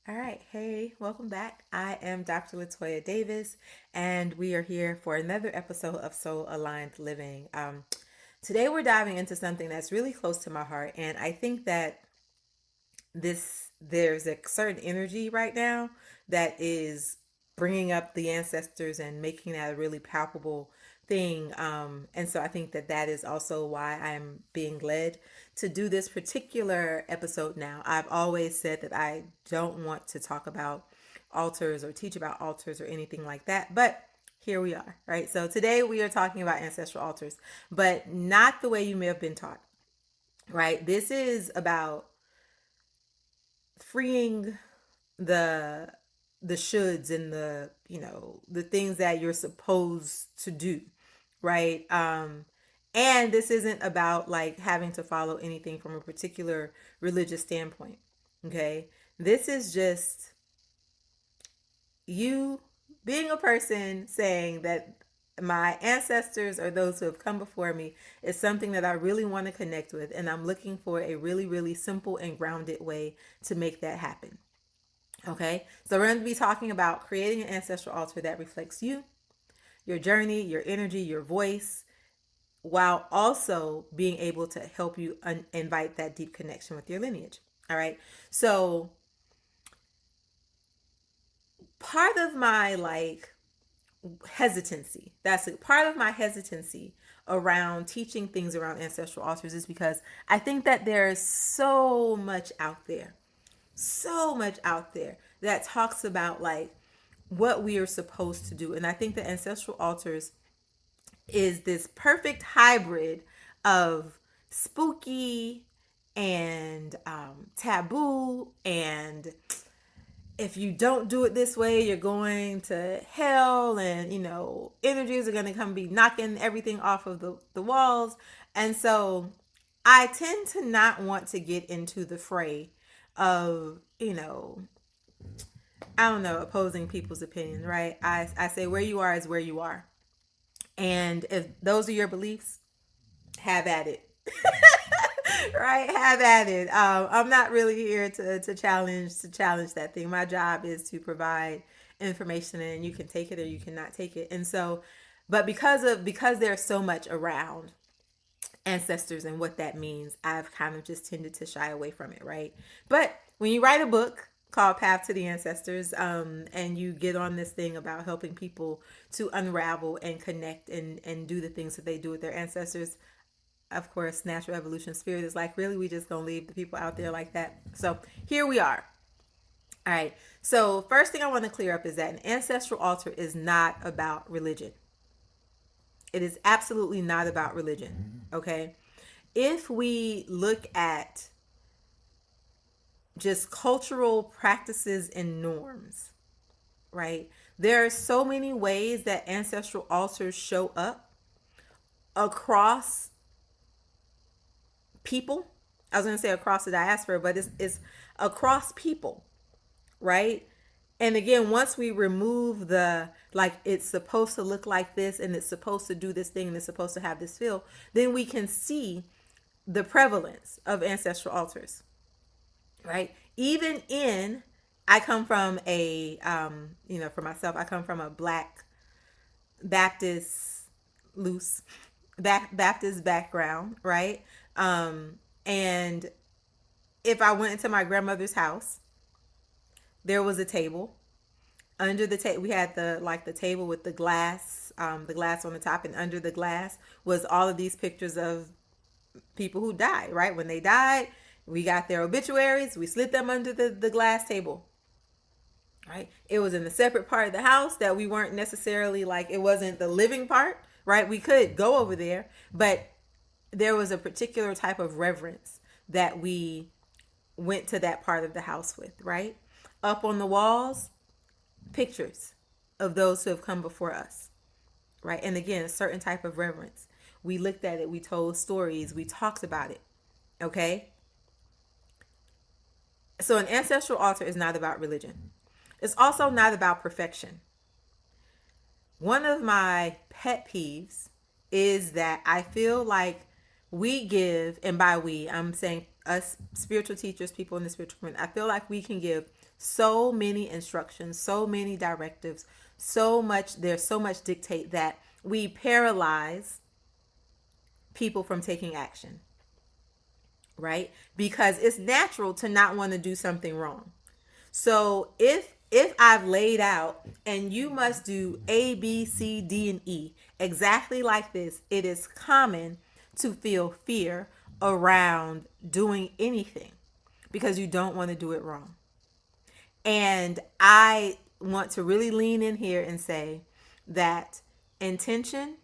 All right. Hey, welcome back. I am Dr. Latoya Davis, and we are here for another episode of Soul Aligned Living. Today, we're diving into something that's really close to my heart, and I think that there's a certain energy right now that is bringing up the ancestors and making that a really palpable thing. And so I think that that is also why I'm being led to do this particular episode now. I've always said that I don't want to talk about altars or teach about altars or anything like that, but here we are, right? So today we are talking about ancestral altars, but not the way you may have been taught, right? This is about freeing the the shoulds and the the things that you're supposed to do, right? And this isn't about like having to follow anything from a particular religious standpoint. Okay, this is just you being a person saying that my ancestors or those who have come before me is something that I really want to connect with, and I'm looking for a really, really simple and grounded way to make that happen. Okay, so we're going to be talking about creating an ancestral altar that reflects you, your journey, your energy, your voice, while also being able to help you invite that deep connection with your lineage. All right, so part of my hesitancy, that's it, part of my hesitancy around teaching things around ancestral altars is because I think that there's so much out there that talks about like what we are supposed to do. And I think the ancestral altars is this perfect hybrid of spooky and taboo, and if you don't do it this way, you're going to hell, and energies are going to come be knocking everything off of the walls. And so I tend to not want to get into the fray of, I don't know, opposing people's opinions, right? I say where you are is where you are. And if those are your beliefs, have at it. Right, have at it. I'm not really here to challenge that thing. My job is to provide information, and you can take it or you cannot take it. And so, but because there's so much around ancestors and what that means, I've kind of just tended to shy away from it, right? But when you write a book called Path to the Ancestors, and you get on this thing about helping people to unravel and connect and do the things that they do with their ancestors, of course, natural evolution spirit is like, really, we just gonna leave the people out there like that? So here we are. All right. So first thing I want to clear up is that an ancestral altar is not about religion. It is absolutely not about religion. Okay. If we look at just cultural practices and norms, right? There are so many ways that ancestral altars show up across people. I was going to say across the diaspora, but it's across people, right? And again, once we remove the like it's supposed to look like this and it's supposed to do this thing and it's supposed to have this feel, then we can see the prevalence of ancestral altars, right? Even in, I come from a, for myself, I come from a Black Baptist, loose Baptist background, right? And if I went into my grandmother's house, there was a table. Under the table, we had the table with the glass on the top, and under the glass was all of these pictures of people who died, right? When they died, we got their obituaries, we slid them under the glass table, right? It was in a separate part of the house that we weren't necessarily like, it wasn't the living part, right? We could go over there, but there was a particular type of reverence that we went to that part of the house with, right? Up on the walls, pictures of those who have come before us, right? And again, a certain type of reverence. We looked at it, we told stories, we talked about it, okay? So an ancestral altar is not about religion. It's also not about perfection. One of my pet peeves is that I feel like we give, and by we, I'm saying us spiritual teachers, people in the spiritual community, I feel like we can give so many instructions, so many directives, there's so much dictate that we paralyze people from taking action, right? Because it's natural to not want to do something wrong. So if I've laid out and you must do A, B, C, D, and E exactly like this, it is common to feel fear around doing anything because you don't want to do it wrong. And I want to really lean in here and say that intention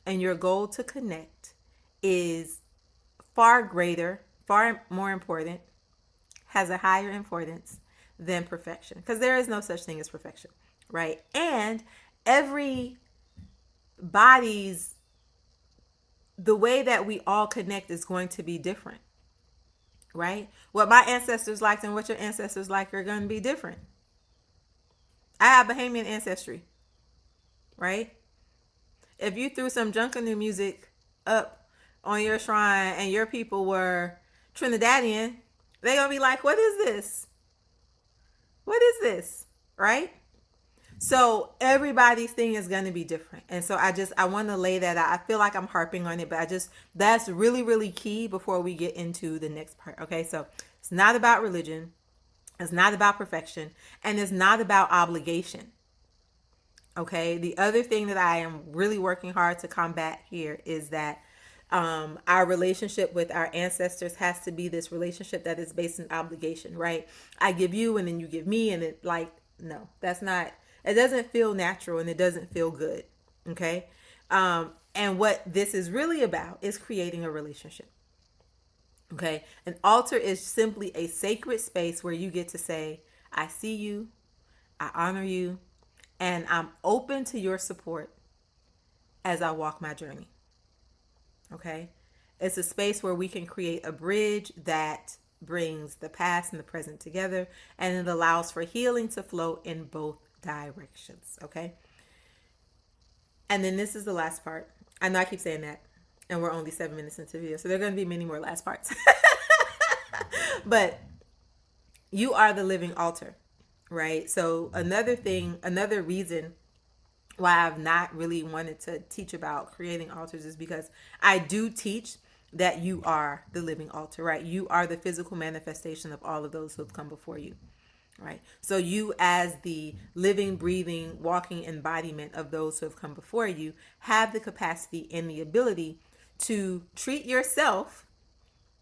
and your goal to connect is far greater, far more important, has a higher importance than perfection, because there is no such thing as perfection, right? And every body's, the way that we all connect is going to be different, right? What my ancestors liked and what your ancestors like are going to be different. I have Bahamian ancestry, right? If you threw some Junkanoo music up on your shrine and your people were Trinidadian, they're going to be like, what is this? What is this? Right? So everybody's thing is going to be different. And so I want to lay that out. I feel like I'm harping on it, but that's really, really key before we get into the next part. Okay. So it's not about religion. It's not about perfection, and it's not about obligation. Okay. The other thing that I am really working hard to combat here is that our relationship with our ancestors has to be this relationship that is based on obligation, right? I give you and then you give me, and it like, no, that's not, it doesn't feel natural and it doesn't feel good. Okay. And what this is really about is creating a relationship. Okay. An altar is simply a sacred space where you get to say, I see you, I honor you, and I'm open to your support as I walk my journey. Okay. It's a space where we can create a bridge that brings the past and the present together, and it allows for healing to flow in both directions. Okay. And then this is the last part. I know I keep saying that, and we're only 7 minutes into the video, so there are going to be many more last parts. But you are the living altar, right? So another reason why I've not really wanted to teach about creating altars is because I do teach that you are the living altar, right? You are the physical manifestation of all of those who have come before you, right? So you, as the living, breathing, walking embodiment of those who have come before you, have the capacity and the ability to treat yourself,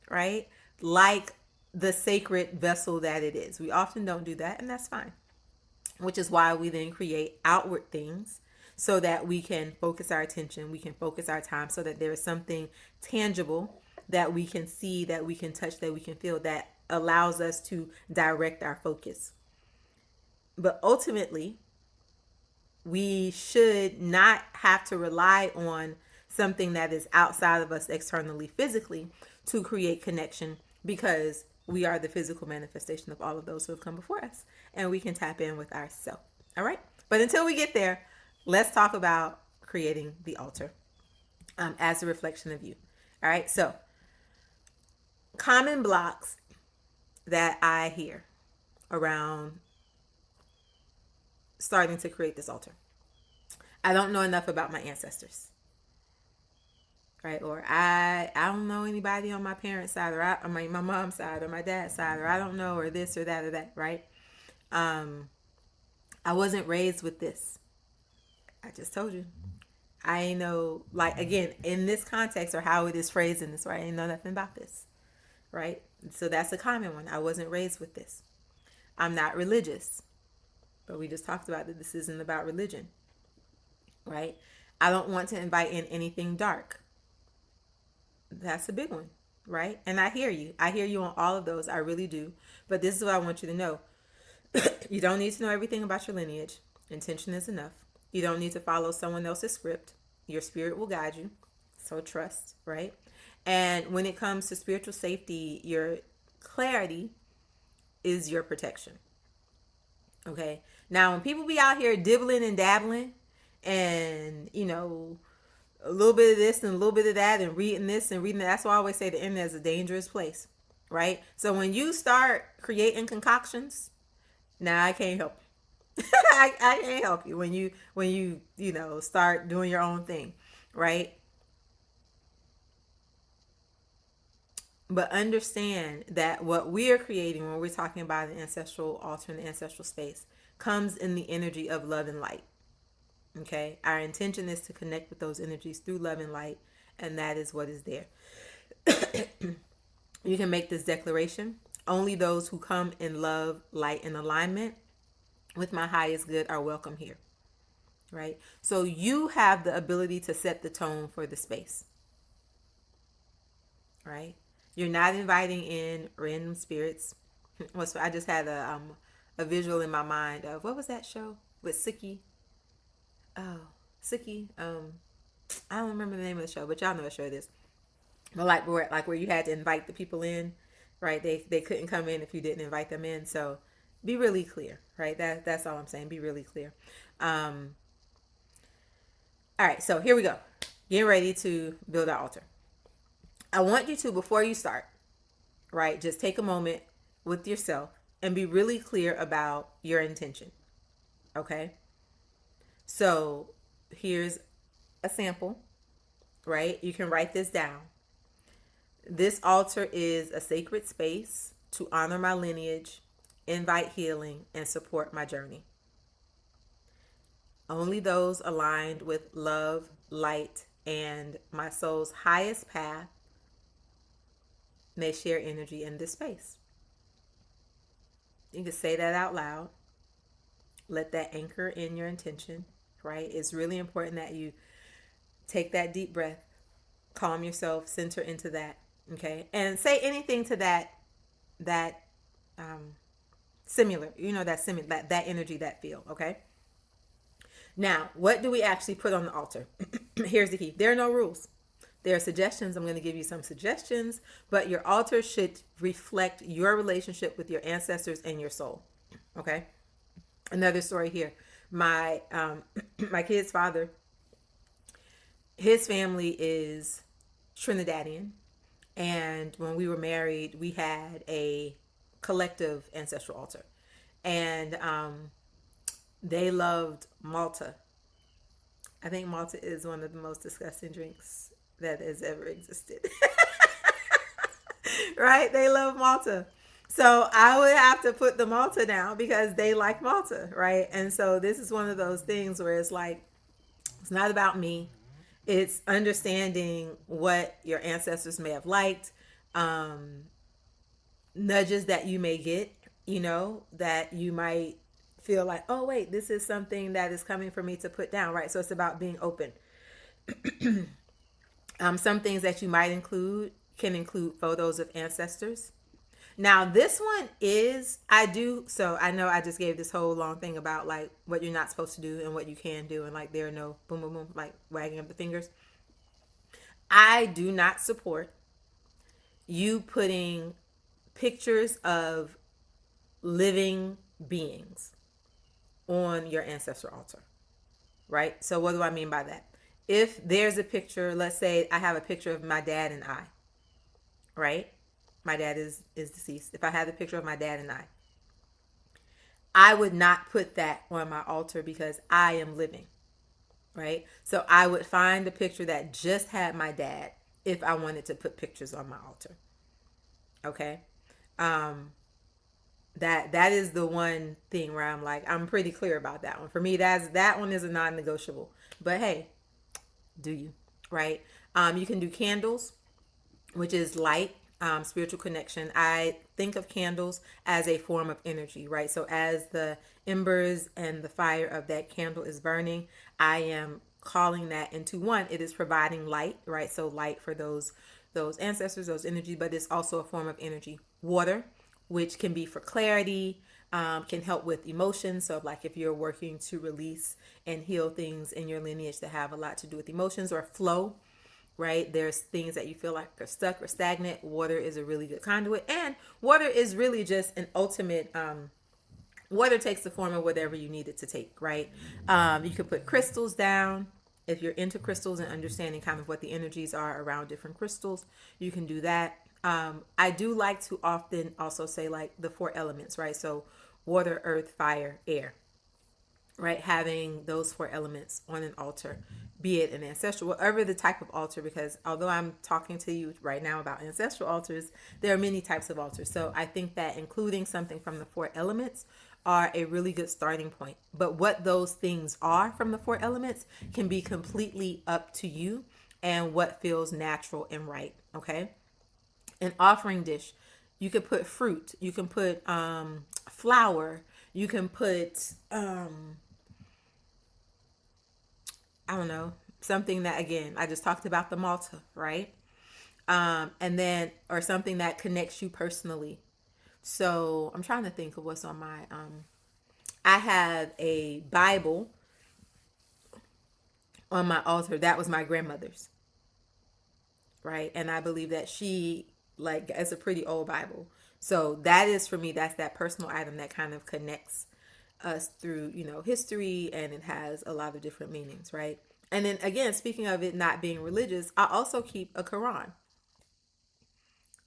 right, like the sacred vessel that it is. We often don't do that, and that's fine, which is why we then create outward things so that we can focus our attention, we can focus our time, so that there is something tangible that we can see, that we can touch, that we can feel, that allows us to direct our focus. But ultimately, we should not have to rely on something that is outside of us externally, physically, to create connection, because we are the physical manifestation of all of those who have come before us, and we can tap in with ourselves. All right. But until we get there, let's talk about creating the altar as a reflection of you. All right. So common blocks that I hear around starting to create this altar. I don't know enough about my ancestors. Right? Or I don't know anybody on my parents' side, or my mom's side, or my dad's side, or I don't know, or this or that, right? I wasn't raised with this. I just told you. I know, like, again, in this context, or how it is phrased in this, right? I know nothing about this, right? So that's a common one. I wasn't raised with this. I'm not religious, but we just talked about that this isn't about religion, right? I don't want to invite in anything dark. That's a big one, right? And I hear you. I hear you on all of those. I really do. But this is what I want you to know. You don't need to know everything about your lineage. Intention is enough. You don't need to follow someone else's script. Your spirit will guide you. So trust, right? And when it comes to spiritual safety, your clarity is your protection. Okay? Now, when people be out here dibbling and dabbling and, a little bit of this and a little bit of that and reading this and reading that, that's why I always say the internet is a dangerous place, right? So when you start creating concoctions, now I can't help you. I can't help you when you know start doing your own thing, right? But understand that what we are creating when we're talking about an ancestral altar in the ancestral space comes in the energy of love and light. Okay, our intention is to connect with those energies through love and light, and that is what is there. You can make this declaration: only those who come in love, light, and alignment with my highest good are welcome here. Right? So you have the ability to set the tone for the space. Right? You're not inviting in random spirits. I just had a visual in my mind of what was that show with Siki? Oh, Siki. I don't remember the name of the show, but y'all know what show it is. But like where you had to invite the people in, right? They couldn't come in if you didn't invite them in. So be really clear, right? That's all I'm saying. Be really clear. Um, all right, so here we go. Getting ready to build our altar. I want you to, before you start, right, just take a moment with yourself and be really clear about your intention. Okay? So here's a sample, right? You can write this down. This altar is a sacred space to honor my lineage, invite healing, and support my journey. Only those aligned with love, light, and my soul's highest path may share energy in this space. You can say that out loud. Let that anchor in your intention, right? It's really important that you take that deep breath, calm yourself, center into that, okay? And say anything to that similar, that energy, that feel, okay? Now, what do we actually put on the altar? Here's the key. There are no rules. There are suggestions. I'm going to give you some suggestions, but your altar should reflect your relationship with your ancestors and your soul. Okay. Another story here. My my kid's father, his family is Trinidadian, and when we were married, we had a collective ancestral altar, and they loved Malta. I think Malta is one of the most disgusting drinks that has ever existed. Right? They love Malta. So I would have to put the Malta down because they like Malta, right? And so this is one of those things where it's like, it's not about me. It's understanding what your ancestors may have liked, um, nudges that you may get, that you might feel like, oh, wait, this is something that is coming for me to put down, right? So it's about being open. Some things that you might include can include photos of ancestors. Now, this one is, so I know I just gave this whole long thing about like what you're not supposed to do and what you can do, and like there are no boom, boom, boom, like wagging of the fingers. I do not support you putting pictures of living beings on your ancestral altar, right? So what do I mean by that? If there's a picture, let's say I have a picture of my dad and I, right? My dad is deceased. If I had a picture of my dad and I would not put that on my altar because I am living, right? So I would find a picture that just had my dad if I wanted to put pictures on my altar. Okay? That is the one thing where I'm like, I'm pretty clear about that one. For me, that one is a non-negotiable. But hey, do you, right? You can do candles, which is light, spiritual connection. I think of candles as a form of energy, right? So as the embers and the fire of that candle is burning, I am calling that into one. It is providing light, right? So light for those ancestors, those energy, but it's also a form of energy. Water, which can be for clarity, can help with emotions. So like if you're working to release and heal things in your lineage that have a lot to do with emotions, or flow, right? There's things that you feel like are stuck or stagnant. Water is a really good conduit. And water is really just an ultimate, water takes the form of whatever you need it to take, right? You could put crystals down. If you're into crystals and understanding kind of what the energies are around different crystals, you can do that. I do like to often also say like the four elements, right? So water, earth, fire, air, right? Having those four elements on an altar, be it an ancestral, whatever the type of altar, because although I'm talking to you right now about ancestral altars, there are many types of altars. So I think that including something from the four elements are a really good starting point. But what those things are from the four elements can be completely up to you and what feels natural and right. Okay. An offering dish, you could put fruit, you can put flour, you can put I don't know, something that, again, I just talked about the Malta, right? And then, or something that connects you personally. So I'm trying to think of what's on my, I have a Bible on my altar. That was my grandmother's, right? And I believe that she, like, it's a pretty old Bible. So that is for me, that's that personal item that kind of connects us through, history, and it has a lot of different meanings, right? And then again, speaking of it not being religious, I also keep a Quran,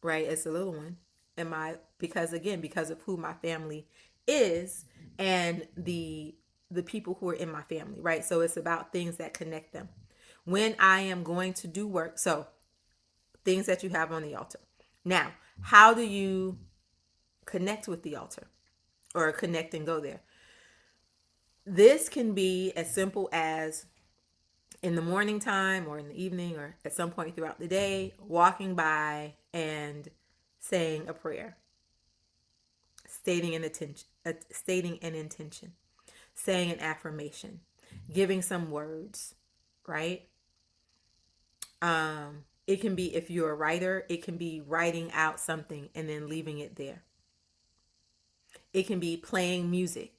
right? It's a little one. Because again, because of who my family is and the people who are in my family, right? So it's about things that connect them. When I am going to do work, so things that you have on the altar. Now, how do you connect with the altar or connect and go there? This can be as simple as in the morning time or in the evening or at some point throughout the day, walking by and saying a prayer, stating an intention, saying an affirmation, giving some words, right? It can be, if you're a writer, it can be writing out something and then leaving it there. It can be playing music,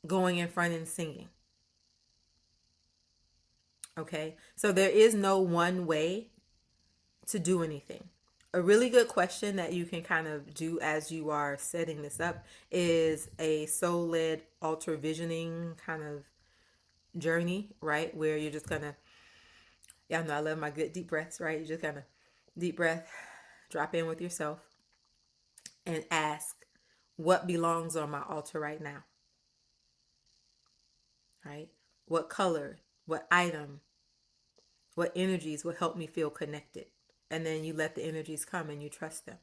going in front and singing. Okay, so there is no one way to do anything. A really good question that you can kind of do as you are setting this up is a soul led altar visioning kind of journey, right? Where you're just gonna, y'all know I love my good deep breaths, right? You just kind of deep breath, drop in with yourself, and ask, what belongs on my altar right now, right? What color, what item, what energies will help me feel connected? And then you let the energies come and you trust them.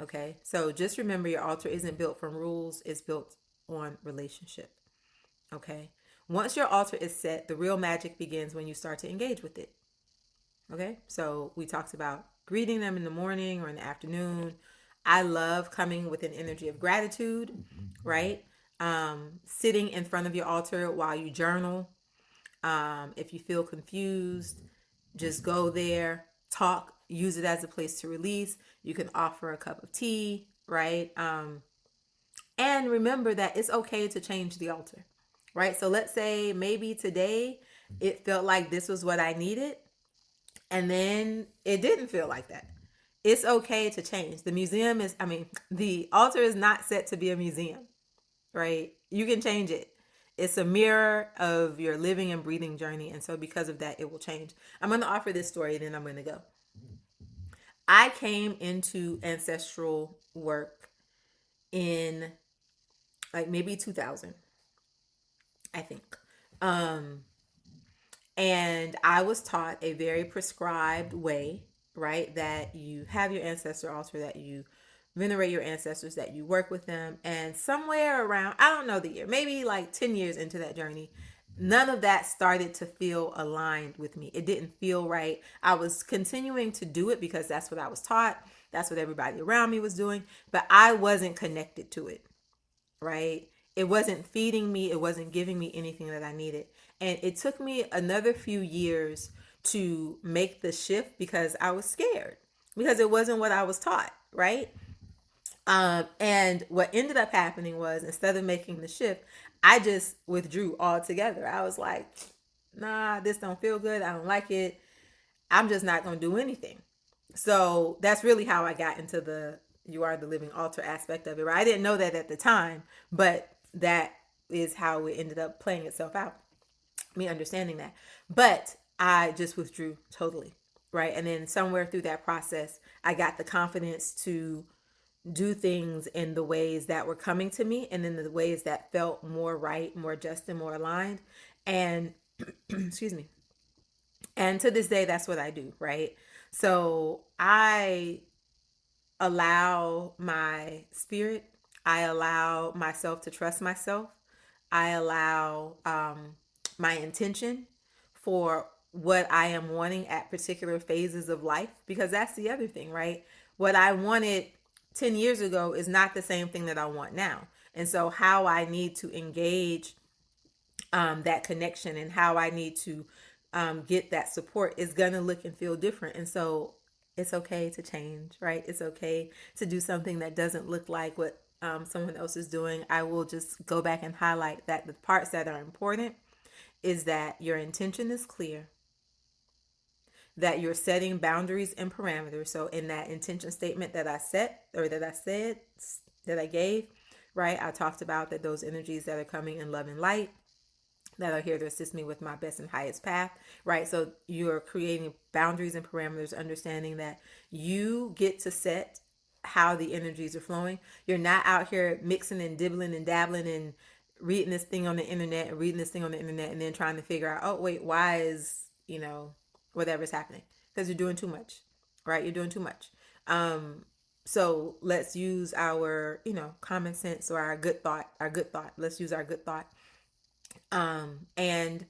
Okay, so just remember, your altar isn't built from rules, it's built on relationship. Okay, once your altar is set, the real magic begins when you start to engage with it. Okay, so we talked about greeting them in the morning or in the afternoon. I love coming with an energy of gratitude, right? Sitting in front of your altar while you journal. If you feel confused, just go there, talk, use it as a place to release. You can offer a cup of tea, right? And remember that it's okay to change the altar, right? So let's say maybe today it felt like this was what I needed, and then it didn't feel like that. It's okay to change. The altar is not set to be a museum, right? You can change it. It's a mirror of your living and breathing journey. And so because of that, it will change. I'm going to offer this story and then I'm going to go. I came into ancestral work in like maybe 2000, I think. And I was taught a very prescribed way, right? That you have your ancestor altar, that you venerate your ancestors, that you work with them. And somewhere around, I don't know the year, maybe like 10 years into that journey, none of that started to feel aligned with me. It didn't feel right. I was continuing to do it because that's what I was taught. That's what everybody around me was doing. But I wasn't connected to it, right? It wasn't feeding me. It wasn't giving me anything that I needed. And it took me another few years to make the shift because I was scared, because it wasn't what I was taught, right? And what ended up happening was, instead of making the shift, I just withdrew altogether. I was like, nah, this don't feel good. I don't like it. I'm just not going to do anything. So that's really how I got into the you are the living altar aspect of it, right? I didn't know that at the time, but that is how it ended up playing itself out, me understanding that. But I just withdrew totally, right? And then somewhere through that process, I got the confidence to do things in the ways that were coming to me and in the ways that felt more right, more just, and more aligned. And excuse me. And to this day, that's what I do, right? So I allow my spirit, I allow myself to trust myself, I allow my intention for what I am wanting at particular phases of life, because that's the other thing, right? What I wanted 10 years ago is not the same thing that I want now. And so, how I need to engage that connection and how I need to get that support is going to look and feel different. And so it's okay to change, right? It's okay to do something that doesn't look like what someone else is doing. I will just go back and highlight that the parts that are important is that your intention is clear, that you're setting boundaries and parameters. So in that intention statement that I set, or that I said, that I gave, right, I talked about that those energies that are coming in love and light, that are here to assist me with my best and highest path, right? So you're creating boundaries and parameters, understanding that you get to set how the energies are flowing. You're not out here mixing and dibbling and dabbling and reading this thing on the internet and reading this thing on the internet and then trying to figure out, oh, wait, why is, whatever's happening? Because you're doing too much, right? You're doing too much. So let's use our, common sense, or our good thought, Let's use our good thought, and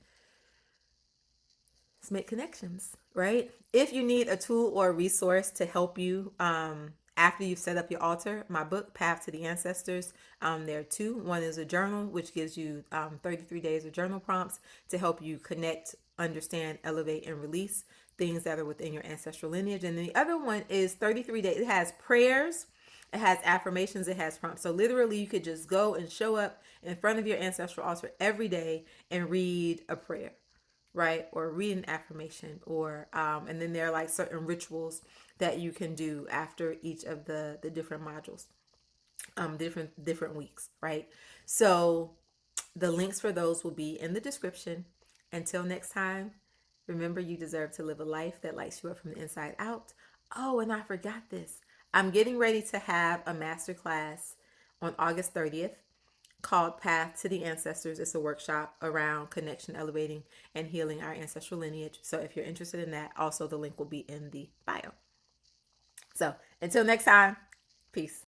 let's make connections, right? If you need a tool or a resource to help you after you've set up your altar, my book, Path to the Ancestors, there are two. One is a journal, which gives you 33 days of journal prompts to help you connect, understand, elevate, and release things that are within your ancestral lineage. And then the other one is 33 days. It has prayers, it has affirmations, it has prompts. So literally you could just go and show up in front of your ancestral altar every day and read a prayer, right? Or read an affirmation, or and then there are like certain rituals that you can do after each of the different modules, different weeks, right? So the links for those will be in the description. Until next time, remember, you deserve to live a life that lights you up from the inside out. Oh, and I forgot this. I'm getting ready to have a masterclass on August 30th called Path to the Ancestors. It's a workshop around connection, elevating, and healing our ancestral lineage. So if you're interested in that, also the link will be in the bio. So until next time, peace.